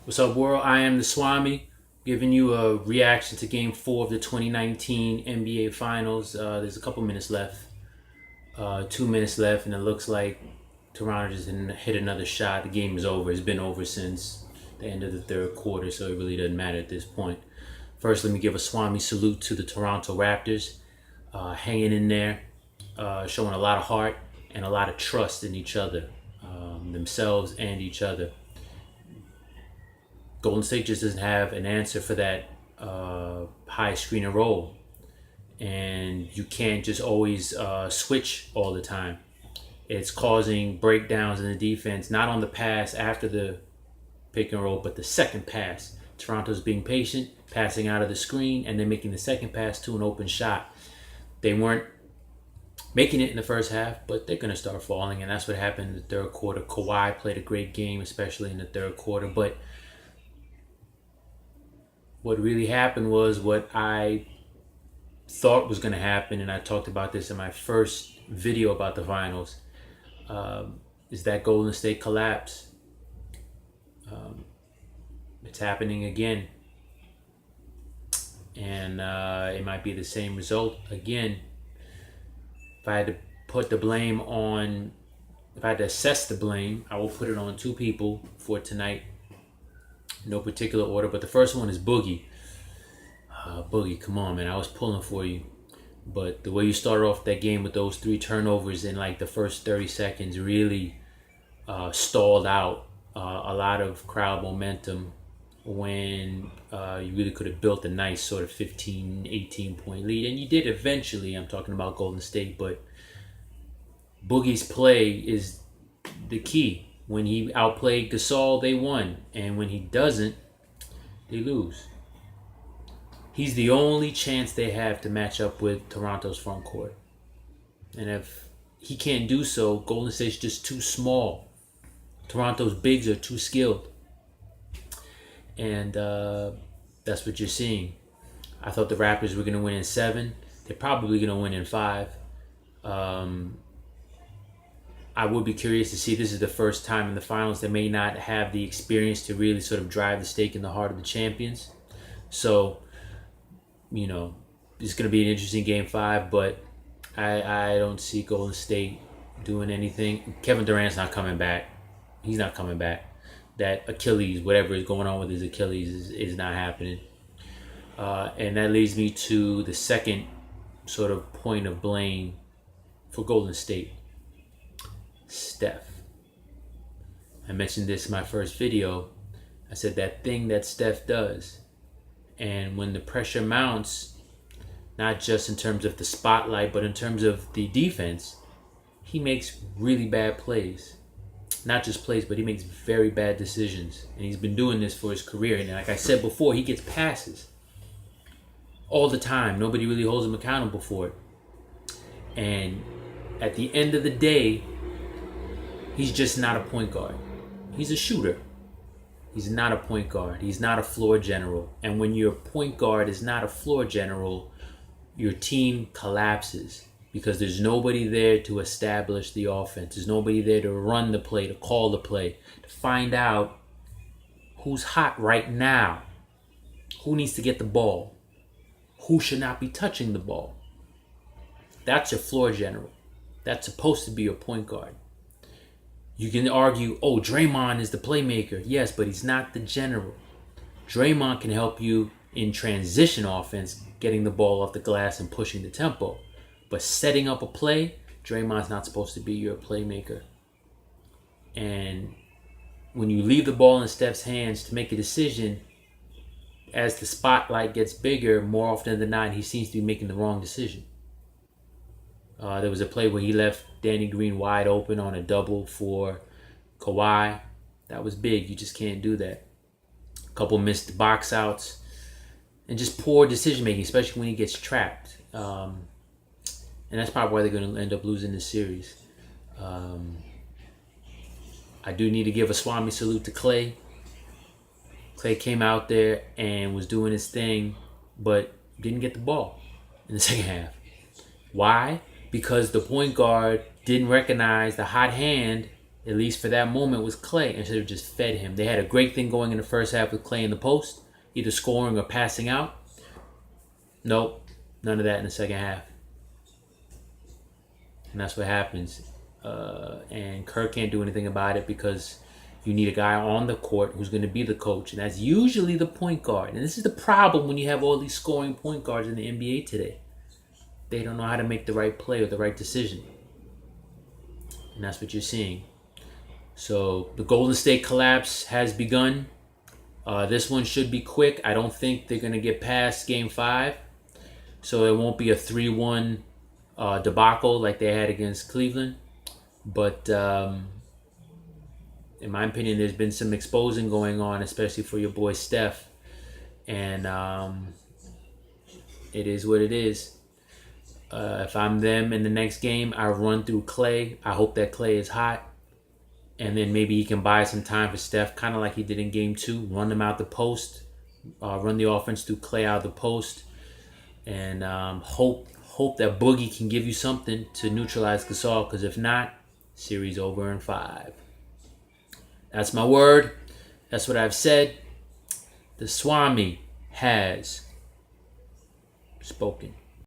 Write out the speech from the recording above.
What's up, world? I am the Swamee, giving you a reaction to Game 4 of the 2019 NBA Finals. There's a couple minutes left, 2 minutes left, and it looks like Toronto just hit another shot. The game is over. It's been over since the end of the third quarter, so it really doesn't matter at this point. First, let me give a Swamee salute to the Toronto Raptors, hanging in there, showing a lot of heart and a lot of trust in each other, themselves and each other. Golden State just doesn't have an answer for that high screen and roll. And you can't just always switch all the time. It's causing breakdowns in the defense, not on the pass after the pick and roll, but the second pass. Toronto's being patient, passing out of the screen, and then making the second pass to an open shot. They weren't making it in the first half, but they're going to start falling, and that's what happened in the third quarter. Kawhi played a great game, especially in the third quarter, but what really happened was what I thought was going to happen, and I talked about this in my first video about the finals, is that Golden State collapse. It's happening again. And it might be the same result again. If I had to put the blame on, if I had to assess the blame, I will put it on two people for tonight. No particular order, but the first one is Boogie. Boogie, come on, man. I was pulling for you. But the way you started off that game with those 3 turnovers in like the first 30 seconds really stalled out a lot of crowd momentum when you really could have built a nice sort of 15, 18 point lead. And you did eventually. I'm talking about Golden State. But Boogie's play is the key. When he outplayed Gasol, they won. And when he doesn't, they lose. He's the only chance they have to match up with Toronto's front court. And if he can't do so, Golden State's just too small. Toronto's bigs are too skilled. And that's what you're seeing. I thought the Raptors were going to win in 7. They're probably going to win in 5. I would be curious to see, this is the first time in the finals they may not have the experience to really sort of drive the stake in the heart of the champions. So, you know, it's going to be an interesting game 5, but I don't see Golden State doing anything. Kevin Durant's not coming back. He's not coming back. That Achilles, whatever is going on with his Achilles is not happening. And that leads me to the second sort of point of blame for Golden State. Steph. I mentioned this in my first video. I said that thing that Steph does. And when the pressure mounts, not just in terms of the spotlight, but in terms of the defense, he makes really bad plays. Not just plays, but he makes very bad decisions. And he's been doing this for his career. And like I said before, he gets passes all the time. Nobody really holds him accountable for it. And at the end of the day, he's just not a point guard. He's a shooter. He's not a point guard. He's not a floor general. And when your point guard is not a floor general, your team collapses because there's nobody there to establish the offense. There's nobody there to run the play, to call the play, to find out who's hot right now, who needs to get the ball, who should not be touching the ball. That's your floor general. That's supposed to be your point guard. You can argue, oh, Draymond is the playmaker. Yes, but he's not the general. Draymond can help you in transition offense, getting the ball off the glass and pushing the tempo. But setting up a play, Draymond's not supposed to be your playmaker. And when you leave the ball in Steph's hands to make a decision, as the spotlight gets bigger, more often than not, he seems to be making the wrong decision. There was a play where he left Danny Green wide open on a double for Kawhi. That was big. You just can't do that. A couple missed box outs. And just poor decision making, especially when he gets trapped. And that's probably why they're going to end up losing this series. I do need to give a Swamee salute to Clay. Clay came out there and was doing his thing, but didn't get the ball in the second half. Why? Because the point guard didn't recognize the hot hand at least for that moment, was Clay, and should have just fed him. They had a great thing going in the first half with Clay in the post, either scoring or passing out. Nope, none of that in the second half. And that's what happens. And Kirk can't do anything about it because you need a guy on the court who's going to be the coach. And that's usually the point guard. And this is the problem when you have all these scoring point guards in the NBA today. They don't know how to make the right play or the right decision. And that's what you're seeing. So the Golden State collapse has begun. This one should be quick. I don't think they're going to get past Game 5. So it won't be a 3-1 debacle like they had against Cleveland. But in my opinion, there's been some exposing going on, especially for your boy Steph. And it is what it is. If I'm them in the next game, I run through Clay. I hope that Clay is hot. And then maybe he can buy some time for Steph, kind of like he did in Game 2. Run them out the post. Run the offense through Clay out of the post. And hope that Boogie can give you something to neutralize Gasol. Because if not, series over in 5. That's my word. That's what I've said. The Swamee has spoken.